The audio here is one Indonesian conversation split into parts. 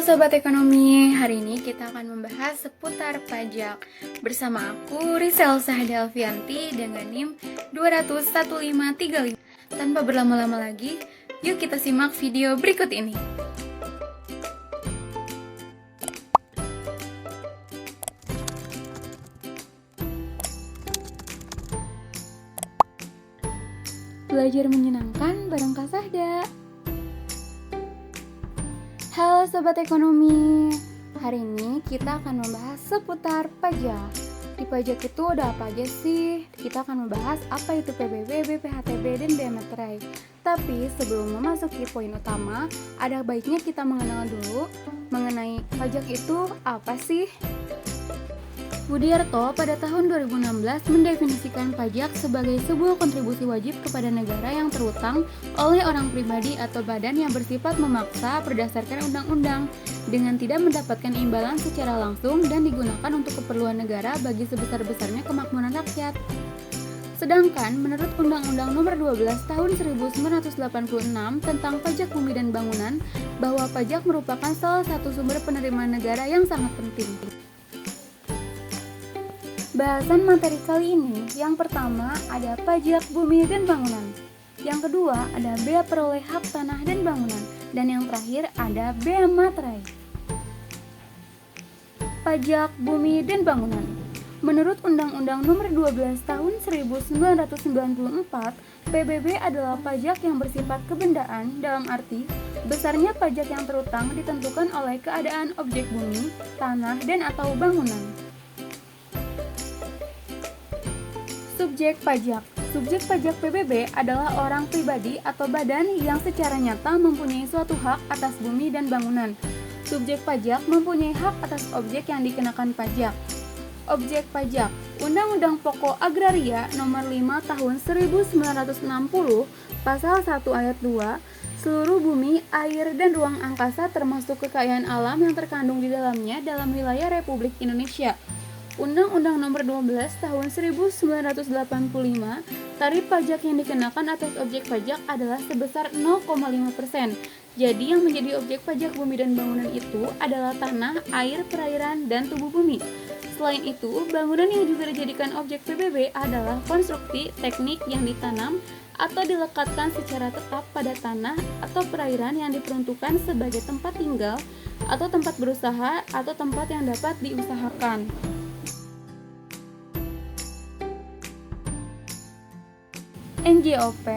Sobat Ekonomi, hari ini kita akan membahas seputar pajak bersama aku Rizal Sahda Alfianti dengan NIM 2001535. Tanpa berlama-lama lagi, yuk kita simak video berikut ini. Belajar menyenangkan bareng Kak Sahda. Halo Sobat Ekonomi, hari ini kita akan membahas seputar pajak. Di pajak itu ada apa aja sih? Kita akan membahas apa itu PBB, BPHTB, dan Bea Materai. Tapi sebelum memasuki poin utama, ada baiknya kita mengenal dulu mengenai pajak itu apa sih? Budiarto pada tahun 2016 mendefinisikan pajak sebagai sebuah kontribusi wajib kepada negara yang terutang oleh orang pribadi atau badan yang bersifat memaksa berdasarkan undang-undang dengan tidak mendapatkan imbalan secara langsung dan digunakan untuk keperluan negara bagi sebesar-besarnya kemakmuran rakyat. Sedangkan menurut Undang-Undang Nomor 12 Tahun 1986 tentang Pajak Bumi dan Bangunan, bahwa pajak merupakan salah satu sumber penerimaan negara yang sangat penting. Bahasan materi kali ini, yang pertama ada pajak bumi dan bangunan, yang kedua ada bea peroleh hak tanah dan bangunan, dan yang terakhir ada bea materai. Pajak bumi dan bangunan. Menurut Undang-Undang Nomor 12 Tahun 1994, PBB adalah pajak yang bersifat kebendaan dalam arti besarnya pajak yang terutang ditentukan oleh keadaan objek bumi, tanah, dan atau bangunan. Subjek pajak. Subjek pajak PBB adalah orang pribadi atau badan yang secara nyata mempunyai suatu hak atas bumi dan bangunan. Subjek pajak mempunyai hak atas objek yang dikenakan pajak. Objek pajak. Undang-Undang Pokok Agraria Nomor 5 Tahun 1960, Pasal 1 Ayat 2, seluruh bumi, air, dan ruang angkasa termasuk kekayaan alam yang terkandung di dalamnya dalam wilayah Republik Indonesia. Undang-Undang Nomor 12 Tahun 1985, tarif pajak yang dikenakan atas objek pajak adalah sebesar 0,5%. Jadi yang menjadi objek pajak bumi dan bangunan itu adalah tanah, air, perairan, dan tubuh bumi. Selain itu, bangunan yang juga dijadikan objek PBB adalah konstruksi teknik yang ditanam atau dilekatkan secara tetap pada tanah atau perairan yang diperuntukkan sebagai tempat tinggal atau tempat berusaha atau tempat yang dapat diusahakan. NJOP,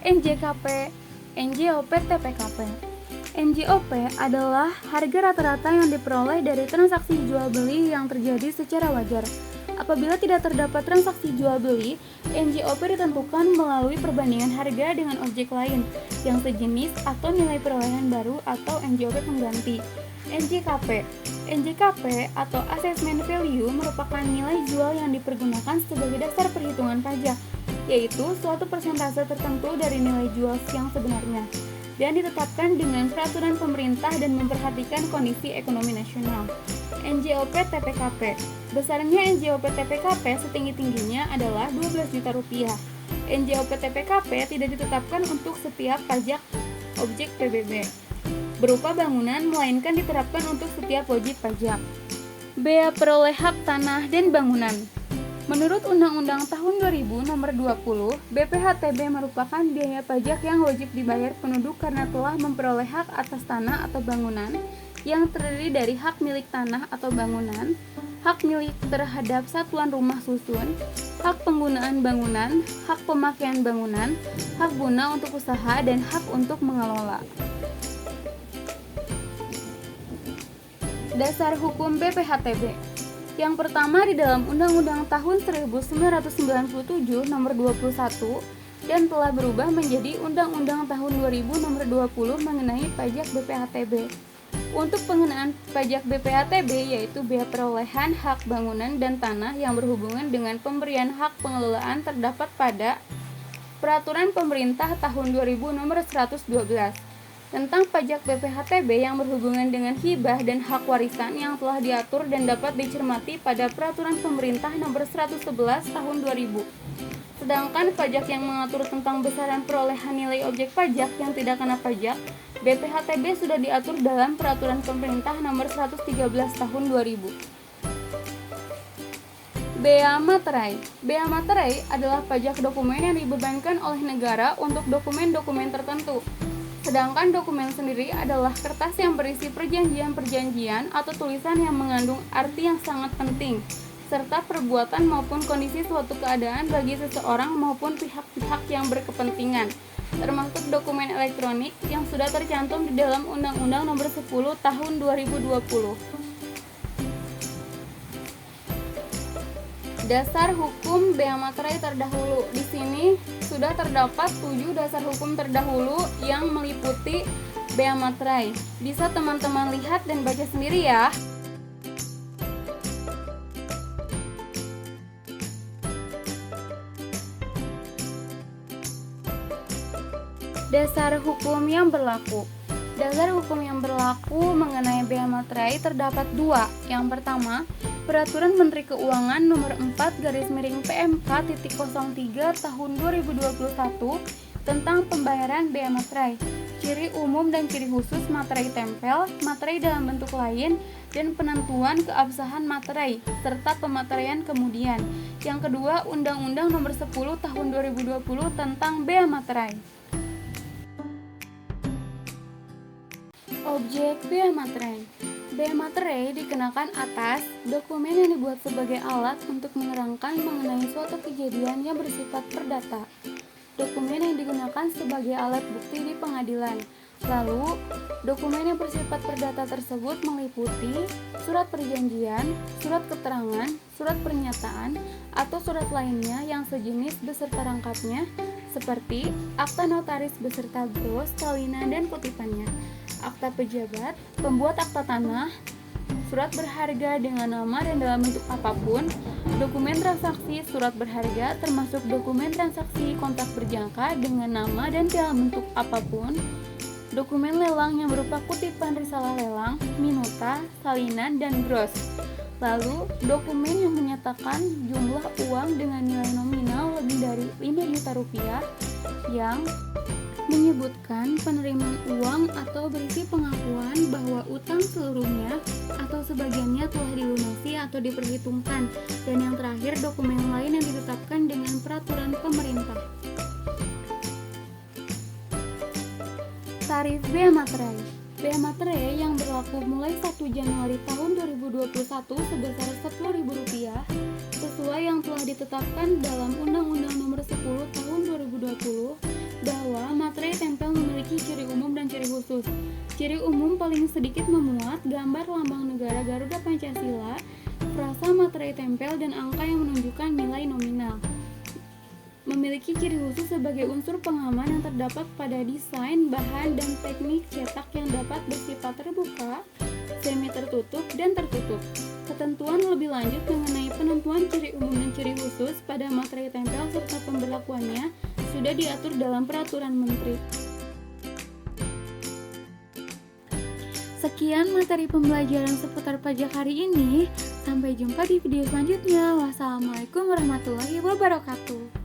NJKP, NJOP, TPKP. NJOP adalah harga rata-rata yang diperoleh dari transaksi jual beli yang terjadi secara wajar. Apabila tidak terdapat transaksi jual beli, NJOP ditentukan melalui perbandingan harga dengan objek lain yang sejenis atau nilai perolehan baru atau NJOP pengganti. NJKP. NJKP atau Assessment Value merupakan nilai jual yang dipergunakan sebagai dasar perhitungan pajak, yaitu suatu persentase tertentu dari nilai jual yang sebenarnya, dan ditetapkan dengan peraturan pemerintah dan memperhatikan kondisi ekonomi nasional. NJOP TPKP. Besarnya NJOP TPKP setinggi-tingginya adalah 12 juta rupiah. NJOP TPKP tidak ditetapkan untuk setiap pajak objek PBB berupa bangunan, melainkan diterapkan untuk setiap wajib pajak. Bea peroleh hak tanah dan bangunan. Menurut Undang-Undang Tahun 2000 Nomor 20, BPHTB merupakan biaya pajak yang wajib dibayar penduduk karena telah memperoleh hak atas tanah atau bangunan yang terdiri dari hak milik tanah atau bangunan, hak milik terhadap satuan rumah susun, hak penggunaan bangunan, hak pemakaian bangunan, hak guna untuk usaha, dan hak untuk mengelola. Dasar hukum BPHTB. Yang pertama di dalam Undang-Undang Tahun 1997 Nomor 21 dan telah berubah menjadi Undang-Undang Tahun 2000 Nomor 20 mengenai pajak BPHTB. Untuk pengenaan pajak BPHTB yaitu bea perolehan hak bangunan dan tanah yang berhubungan dengan pemberian hak pengelolaan terdapat pada Peraturan Pemerintah Tahun 2000 Nomor 112. Tentang pajak BPHTB yang berhubungan dengan hibah dan hak warisan yang telah diatur dan dapat dicermati pada Peraturan Pemerintah Nomor 111 Tahun 2000. Sedangkan pajak yang mengatur tentang besaran perolehan nilai objek pajak yang tidak kena pajak BPHTB sudah diatur dalam Peraturan Pemerintah Nomor 113 Tahun 2000. Bea materai. Bea materai adalah pajak dokumen yang dibebankan oleh negara untuk dokumen-dokumen tertentu. Sedangkan dokumen sendiri adalah kertas yang berisi perjanjian-perjanjian atau tulisan yang mengandung arti yang sangat penting, serta perbuatan maupun kondisi suatu keadaan bagi seseorang maupun pihak-pihak yang berkepentingan, termasuk dokumen elektronik yang sudah tercantum di dalam Undang-Undang Nomor 10 Tahun 2020. Dasar hukum bea materai terdahulu. Di sini sudah terdapat 7 dasar hukum terdahulu yang meliputi bea materai. Bisa teman-teman lihat dan baca sendiri ya. Dasar hukum yang berlaku. Dasar hukum yang berlaku mengenai bea materai terdapat 2. Yang pertama, Peraturan Menteri Keuangan Nomor 4/PMK.03 Tahun 2021 tentang pembayaran bea materai, ciri umum dan ciri khusus materai tempel, materai dalam bentuk lain, dan penentuan keabsahan materai, serta pemateraian kemudian. Yang kedua, Undang-Undang Nomor 10 Tahun 2020 tentang bea materai. Objek bea materai. Bea materai dikenakan atas dokumen yang dibuat sebagai alat untuk menerangkan mengenai suatu kejadian yang bersifat perdata. Dokumen yang digunakan sebagai alat bukti di pengadilan. Lalu, dokumen yang bersifat perdata tersebut meliputi surat perjanjian, surat keterangan, surat pernyataan, atau surat lainnya yang sejenis beserta rangkapnya, seperti akta notaris beserta bros, salinan, dan kutipannya, akta pejabat, pembuat akta tanah, surat berharga dengan nama dan dalam bentuk apapun, dokumen transaksi surat berharga termasuk dokumen transaksi kontrak berjangka dengan nama dan dalam bentuk apapun, dokumen lelang yang berupa kutipan risalah lelang, minuta, salinan, dan gros. Lalu, dokumen yang menyatakan jumlah uang dengan nilai nominal lebih dari 5 juta rupiah yang menyebutkan penerimaan uang atau berisi pengakuan bahwa utang seluruhnya atau sebagiannya telah dilunasi atau diperhitungkan, dan yang terakhir dokumen lain yang ditetapkan dengan peraturan pemerintah. Tarif bea materai. Bea materai yang berlaku mulai 1 Januari tahun 2021 sebesar Rp10.000 sesuai yang telah ditetapkan dalam Undang-Undang Nomor 10 Tahun 2020 bahwa materai tempel memiliki ciri umum dan ciri khusus. Ciri umum paling sedikit memuat gambar lambang negara Garuda Pancasila, frasa materai tempel, dan angka yang menunjukkan nilai nominal. Memiliki ciri khusus sebagai unsur pengaman yang terdapat pada desain, bahan, dan teknik cetak yang dapat bersifat terbuka, semi tertutup, dan tertutup. Ketentuan lebih lanjut mengenai penentuan ciri umum dan ciri khusus pada materai tempel serta pemberlakuannya sudah diatur dalam Peraturan Menteri. Sekian materi pembelajaran seputar pajak hari ini. Sampai jumpa di video selanjutnya. Wassalamualaikum warahmatullahi wabarakatuh.